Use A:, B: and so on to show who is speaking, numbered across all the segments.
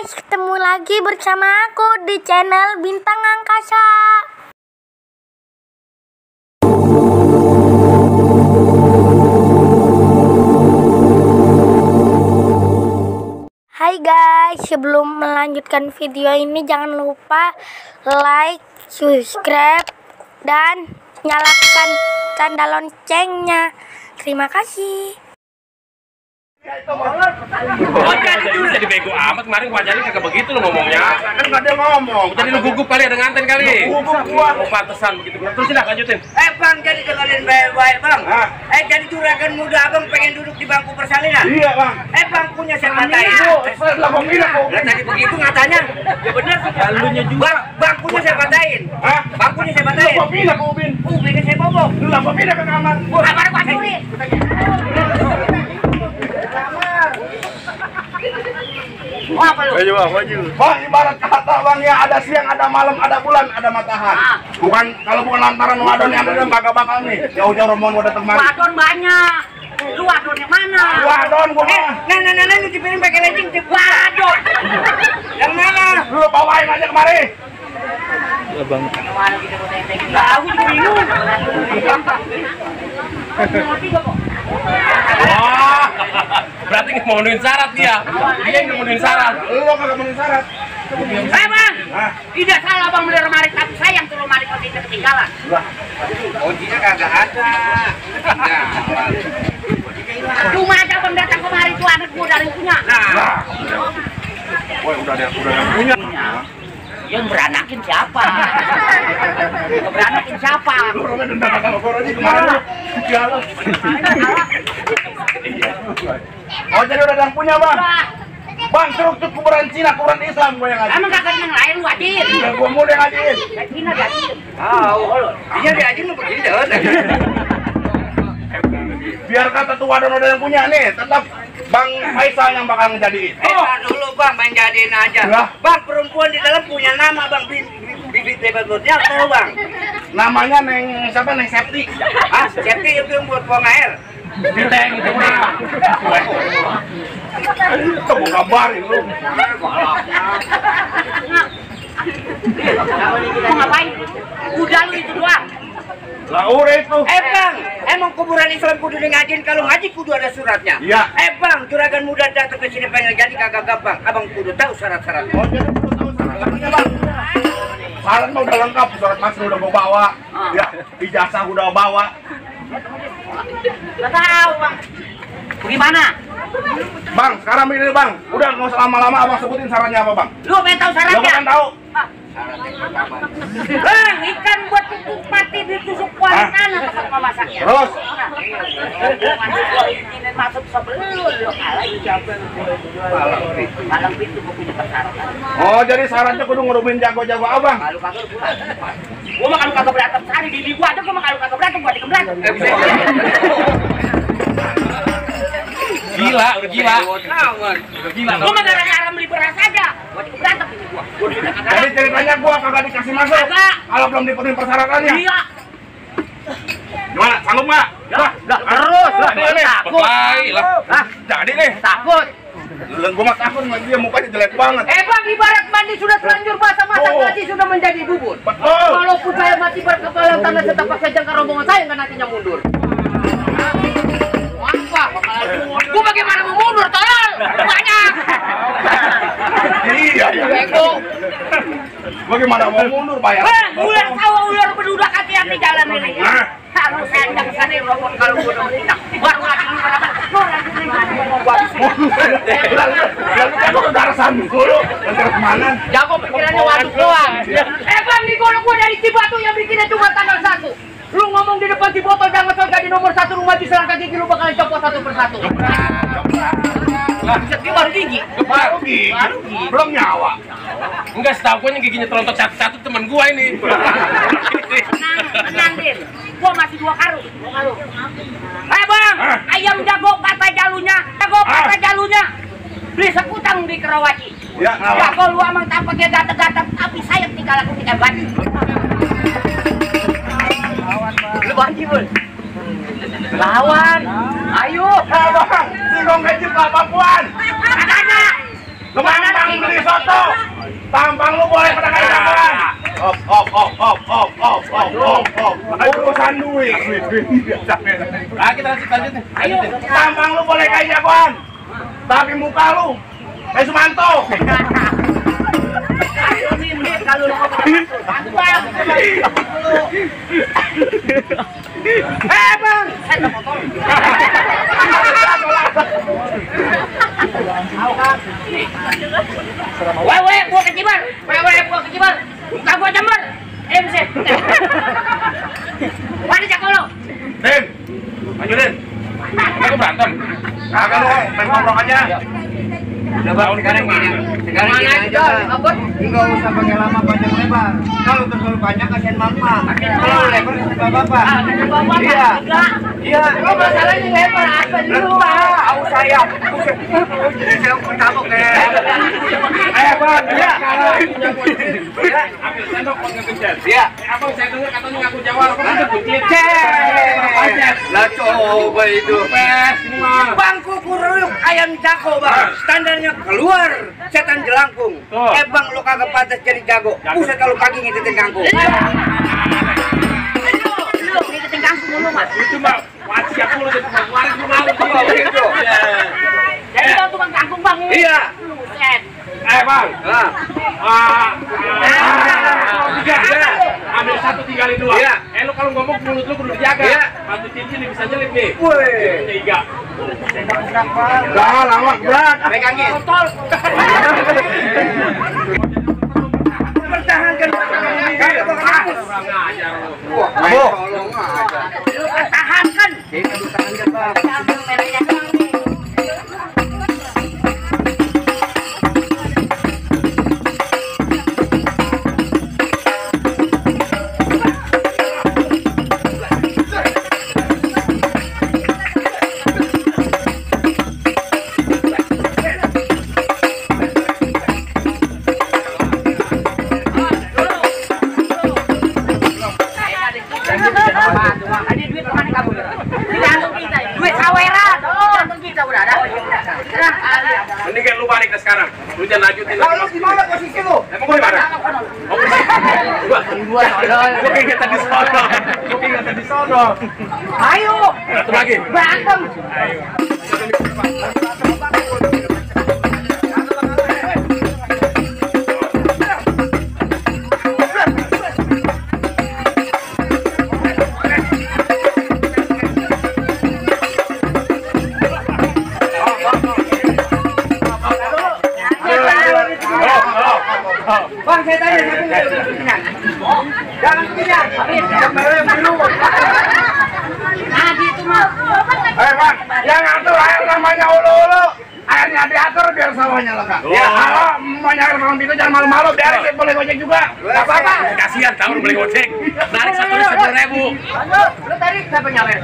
A: guys, ketemu lagi bersama aku di channel Bintang Angkasa. Hai guys, sebelum melanjutkan video ini jangan lupa like, subscribe, dan nyalakan tanda loncengnya. Terima kasih.
B: Oh, jadi bego amat kemarin wajarnya kagak begitu lo ngomongnya.
C: Kan nggak ada ngomong.
B: Jadi lu gugup kali ada nganten kali.
C: Gugup gua.
B: Oh, pantesan begitu. Terus sih lanjutin.
D: Bang, jadi dengerin baik-baik bang. Jadi juragan muda abang pengen duduk di bangku persalinan.
C: Iya bang.
D: Bangkunya saya patahin.
C: Lah
D: Tadi begitu katanya. Ya benar sih. Lalunya juga. Bangkunya saya patahin. Bangkunya saya patahin.
C: Gua pindah ke Ubin.
D: Ubinnya saya bobok.
C: Lah gua pindah ke kamar.
D: Kamar gua curi. Apa lu?
C: Bang, ibarat kata bang ya, ada siang, ada malam, ada bulan, ada matahari. Kalau bukan lantaran wadon yang ada kagak bakal nih. Jauh-jauh rombongan gua datang mari.
D: Wadon banyak. Lu wadon yang mana?
C: Wadon gua mah.
D: Nah, lu dipiring pakai legging tip wadon. Yang mana?
C: Lu bawain aja kemari.
D: Bang. Mana kita mau tanya-tanya? Tahu juga bingung.
B: Wah, berarti nggak memenuhi syarat dia. Dia nggak memenuhi syarat.
C: Lu kagak memenuhi syarat.
D: Bang, tidak salah bang beli lemari, tapi sayang tuh lemari kunci ketinggalan. Kuncinya kagak ada. Ketinggalan. Cuma aja bang datang kemari tuh anak gua dari punya.
C: Nah. Woi, udah ada punya.
D: Yang beranakin siapa? Beranakin siapa?
C: Lu orangnya dendam sama gua aja kemarin. Jalan. Oh, jadi udah ada yang punya, Bang? Bang, struktur kuburan Cina, kuburan Islam gua yang ngaji.
D: Emang kakak yang lain wajib?
C: Ya, gua mulu yang ngajiin.
D: Cina wajib. Dia diajin lu begini dah.
C: Biar kata tua dan ada yang punya nih, tetap Bang Faisal yang bakal ngejadiin.
D: Dulu Bang, main jadiin aja.
C: Lah.
D: Bang, perempuan di dalam punya nama Bang, bibit lebat-lebatnya tahu Bang?
C: Namanya Neng siapa? Neng Septi.
D: Septi itu yang buat buang air.
C: Diteng itu mah. Kamu kabarin lu.
D: Mau ngapain? Udah lu itu doang.
C: Lah ure itu.
D: Bang, emang kuburan Islam kudu ngajin, kalau ngaji kudu ada suratnya.
C: Iya.
D: Bang, juragan muda datang ke sini pengen jadi kagak gampang. Abang kudu tahu syarat-syaratnya.
C: Oh, jadi lu tahu syaratnya, Bang. Syarat mah udah lengkap, surat masuk udah gua bawa. Ya, ijazah udah bawa.
D: Gak tahu Bang. Bagaimana?
C: Bang, sekarang ini Bang, udah nggak usah lama-lama Abang sebutin syaratnya apa Bang?
D: Lu pengen tahu
C: Lu
D: syaratnya?
C: kan tahu.
D: Bang, ikan buat tutup mati ditusuk kualitas atau mau masaknya?
C: Terus?
D: Ini masuk sebelum lo kalah malam pintu gue punya persyaratan.
C: Oh, jadi syaratnya kudu ngerumin jago-jago Abang.
D: Kalau kagak pulang. Gua mah kalau kagak berantem sehari di gua ada, gua mah kalau kagak berantem gua dikembrak.
B: Gila, udah gila. Udah gila.
D: Gua mah gara-gara beli beras aja. Gua dikembrak ini gua.
C: Jadi ceritanya gua kagak dikasih masuk.
D: Kagak.
C: Kalau belum dipenuhi persyaratannya.
D: Iya.
C: Gimana? Sanggup nggak?
D: Lah, terus.
C: Lah, nih.
D: Takut.
B: Baiklah.
C: Jadi nih.
D: Takut.
C: Gua mah takut sama dia, mukanya jelek banget.
D: Bang, ibarat mandi sudah terlanjur basah, masak nasi sudah menjadi bubur.
C: Betul.
D: Walaupun saya mati berkepala tanah setapak saja ke rombongan saya nggak nantinya mundur. Apa? Gua bagaimana mau mundur, tolol? Banyak.
C: Iya.
D: Bego.
C: Bagaimana mau mundur bayar?
D: Ular sawah ular bedudak hati-hati jalan ini. Harus saya tidak kesana robot kalau gua udah bertindak. Baru lagi ini mana?
C: Lalu jago ke darasan dulu. Nanti kemana?
D: Jago pikirannya waduk doang. Bang, di kono gua dari Cibatu yang bikinnya cuma tanggal 1. Lu ngomong di depan si botol jangan jadi nomor 1 rumah di serangka gigi lu bakalan copot satu persatu. Dia baru gigi.
C: Baru gigi. Belum nyawa.
B: Enggak, setahu gue yang giginya terontok satu-satu temen gua ini.
D: Tenang, Din. Gua masih 2 karung. Bang, ayam jago kata jalunya. Jago kata jalunya. Beli sekutang di Kerawaci.
C: Ya,
D: jago lu amang tampaknya gatal-gatal, tapi sayap tinggal aku tidak baju. Lu bagi, Bul. Lawan. Ayo.
C: Bang, si Gong Kecil ke Papuan.
D: Katanya.
C: Kemana Bang beli soto. Tampang lu boleh pada kayak jagoan. Urusan duit.
B: Ah, kita lanjut.
D: Ayo.
C: Tampang lu boleh kayak jagoan. Tapi muka lu kayak Sumanto.
D: Ayo nih kalau lu Bang. Bang, saya motor. Wewe, gua kecibar. Muka gua jember. Buset. Mana cakol lo?
B: Din, lanjutin. Kita berantem.
C: Kagak lu main ngomong aja.
E: Udah bang, sekarang gini aja bang. Enggak usah pakai lama panjang lebar. Kalau terlalu panjang kasihan mama. Kalau lebar kasihan bapak. Iya.
D: Lo masalahnya lebar apa dulu?
E: Tahu saya. Saya pertama kayak.
C: Bang, ya.
B: Ambil sendok buat ngekejar.
E: Iya.
B: Abang saya dengar katanya ngaku Jawa, kok ada kucing.
E: Lah coba itu.
B: Pes, ini mah.
E: Bangku kuruyuk ayam jago bang. Standarnya keluar setan jelangkung.
B: Tuh.
E: Bang lu kagak pantas jadi jago. Buset kalau pagi ngikutin kangkung.
D: Lu ngikutin kangkung dulu mas.
B: Itu mah wajib aku lu jadi waris lu malu.
E: Oh, gitu.
D: Jadi bang tukang kangkung bang ini.
E: Iya.
D: Buset.
B: Bang.
E: Ah.
B: Tiga. Ambil satu tinggalin dua.
E: Iya.
B: Lu kalau ngomong mulut lu kudu dijaga.
E: Iya.
B: Satu cincin bisa jelek nih.
E: Woi.
B: Tiga.
C: Dah lama berat.
E: Pegangin. Pertahankan.
B: Kurang ajar lu.
E: Wah, tolong aja.
D: Lu pertahankan.
E: Kita pertahankan bang.
D: Kambing merahnya doang nih. Ada duit mana kamu? Digantung kita. Duit saweran. Gantung kita udah ada.
B: Mendingan lu balik ke sekarang. Lu jangan lanjutin.
E: Lalu gimana posisi lu?
B: Emang gue di mana? Oh, gua keingetan di sono.
D: Ayo.
B: Satu lagi.
D: Berantem.
E: Bang, saya tanya jangan pindah.
D: Nah gitu mah.
C: Bang, yang ngatur air namanya ulu-ulu. Airnya diatur biar sawahnya lega.
B: Oh.
C: Ya, kalau mau nyari malam itu jangan malu-malu, biarin boleh gojek juga. Enggak apa-apa.
B: Kasihan tahu lu beli gojek. Narik satu ini 10.000.
D: Lu tadi siapa nyawer?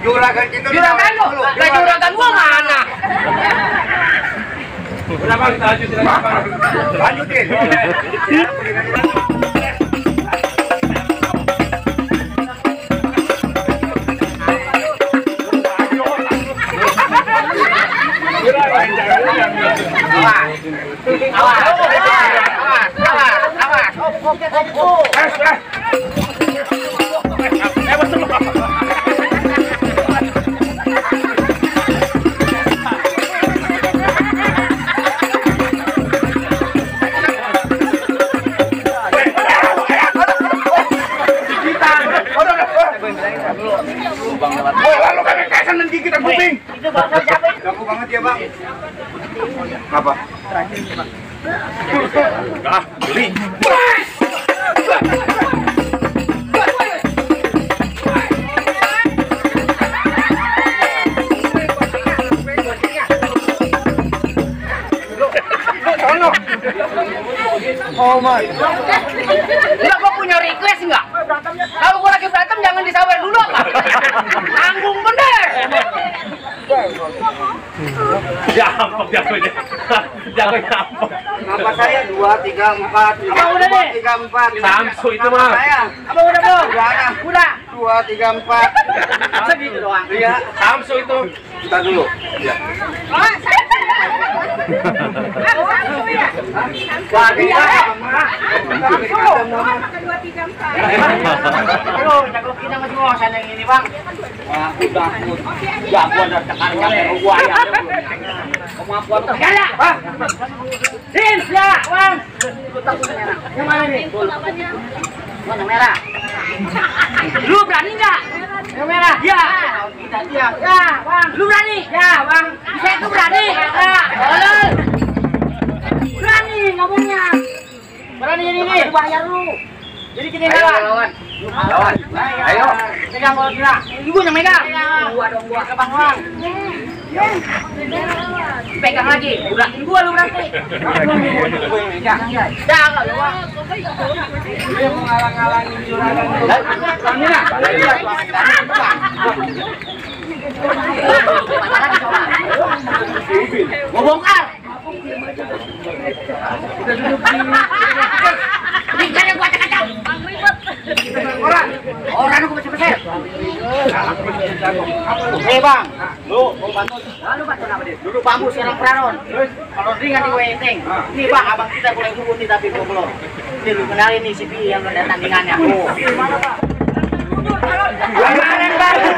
E: Juragan kita
D: Juragan lu. Lah juragan gua mana?
B: Udah bang, kita lanjutin aja bang.
E: lanjutin.
C: Lalu kami kesan dan gigit kuping.
D: Itu bangsa siapa?
E: Ganggu banget ya bang.
C: Apa?
B: Beli.
E: Oh my.
D: Enggak, gua punya request enggak? Kalau gua lagi berantem jangan disawer dulu apa? Tanggung bener.
B: Jampok jagonya. Jagonya apa?
E: Apa saya 2, 3, 4.
D: Abang udah deh.
E: 3, 4.
B: Samsu itu mah.
E: Saya.
D: Abang udah belum?
E: Udah.
D: Udah.
E: 2, 3, 4.
D: Segitu doang.
E: Iya.
B: Samsu itu.
E: Kita dulu.
D: Oh, satu ya? Jago kita masih ngosan yang ini bang. Udah, jagoan dan tekarnya kayak buaya. Kemampuan segala. Din, ya, bang. Yang mana nih? Yang merah. Lu berani nggak? Yang merah? Ya. Kita dia. Ya, bang. Lu berani? Ya, bang. Saya tuh berani. Ya. Berani ngomongnya. Berani ini. Bayar lu. Jadi kita lawan. Lawan. Ayo. Pegang bola kita. Ibu yang megang. Gua dong gua ke Bang Wang. Pegang lagi. Udah gua lu berarti. Jangan lu, Bang. Dia menghalang-halangi juragan. Gua bongkar. Ini kan yang gua cakap. Orang aku bersih-bersih. Hei bang, lu bantu. Lu bantu apa dia? Duduk bambu serang peranon. Kalau ringan di weteng. Nih bang, abang kita boleh dulu nih tapi belum. Ini lu kenalin nih si Pi yang ada tandingannya. Gimana bang? Kemarin baru.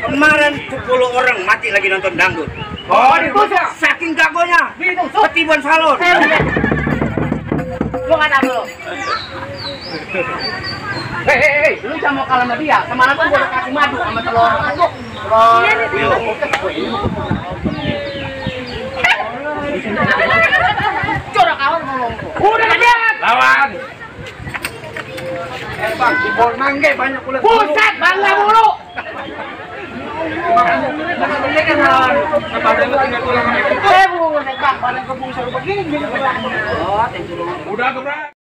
D: Kemarin 10 orang mati lagi nonton dangdut. Oh, ditusuk. Saking jagonya. Ketiban salon. Lu nggak tahu lu. Hei, lu jangan mau kalah sama dia. Semalam kan gua udah kasih madu sama telur. Corak awal ngomong. Udah aja.
B: Lawan.
C: Bang, bol mangge banyak kulit.
D: Buset, bangga mulu. Bang, badan kebung seru begini.
C: Udah gebrak.